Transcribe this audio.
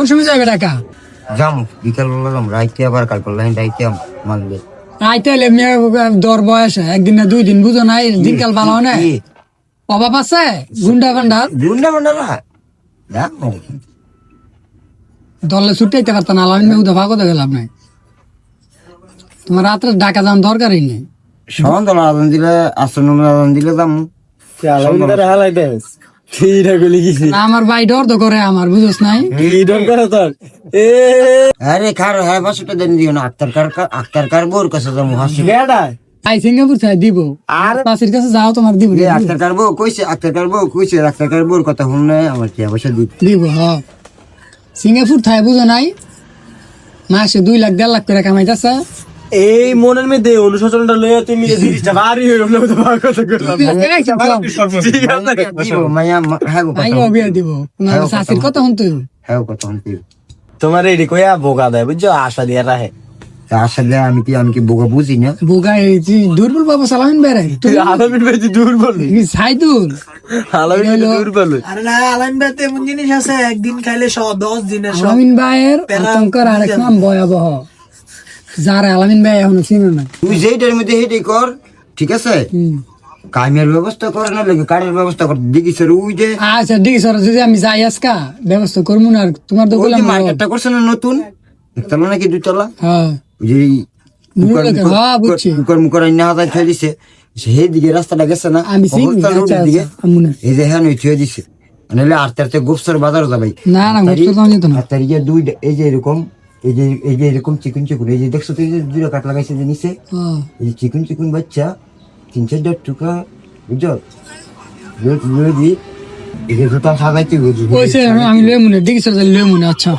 কোন সময় যাবে টাকা যাম বিকাল বেলা যাম রাইতে আবার কাল করলাম রাইতে মানবে আইতে হলে দর বয়স একদিন না 2 দিন বুঝো নাই দিনকাল ভালো না অভাব আছে গুন্ডা ভান্ডার না দলে ছুটাইতে পারতাম না আলামিন মেয়ে দফা কথা গেলাম নাই তোমার রাত্রে ঢাকা যাওয়ার দরকারই নেই সন্ধ্যা আদান দিলে আসন্ন আদান দিলে যাম আমার ভাই ডর তো করে আমার বুঝোস নাই আরে খার হ্যাঁ 500 দেন দিও না আক্তার কার বোর কাছে যাম হাসি আই সিঙ্গাপুর চাই দিব আর পাশের কাছে যাও তোমার দিব আক্তার কার বউ কইছে আক্তার কার বোর কথা শুনলে আমার কি অবশ্য দিব হ্যাঁ সিঙ্গাপুর থাই বুঝো নাই মাসে 2 লাখ 1.5 লাখ করে কামাইতেছে এই মনের মধ্যে অনুশোচনটা লইয়া তুমি জিনিসটা ভারী হয়ে গেল তো ভাগ কথা করলাম আইও বিয়া দিব তোমার শাশুর কথা শুনতে হ্যাঁ কথা শুনতে তোমার এডি কইয়া বোকা দেয় বুঝছো আশা দিয়া রাখে আসলে আমি কি বোকা বুঝি না বোগা এই দুর্বল বাবা সালামিন বেড়াই তুই আলামিন ভাই দুর্বল সাইদুল আলামিন ভাই দুর্বল আরে না আলামিন ভাই এমন জিনিস আছে একদিন খাইলে 10 দিনের সব আলামিন ভাইয়ের আতঙ্কের আরেক নাম ভয়াবহ যারা আলামিন ভাই এখন চিনে না তুই যেইটার মধ্যে হেঁটে কর ঠিক আছে কামের ব্যবস্থা করে না লাগে কারের ব্যবস্থা কর দেখি স্যার ওই যে আচ্ছা ঠিক আছে যদি আমি যাই আজকা ব্যবস্থা করবো না আর তোমার তো বললাম মার্কেটটা করছে না নতুন একতলা নাকি 2 তলা হ্যাঁ ওই যে হ্যাঁ বুঝছি মুখর না হাজার খেয়ে দিছে সেই দিকে রাস্তাটা গেছে না আমি চিনি দিকে আমুনা এই যে হ্যাঁ ওই থুয়ে দিছে নাহলে আরতে গোপসর বাজার যাবে না না গোপসর দাম যেত না আর ইয়ে এই যে এরকম এরকম চিকন এই যে দেখছো তো এই যে 2 কাট লাগাইছে যে নিচে এই চিকন বাচ্চা 3-4 টাকা বুঝছো বুঝি এই যে জুতা সাজাইতে বুঝি ওইসে আমি লয়ে মনে দেখি স্যার লয়ে মনে আচ্ছা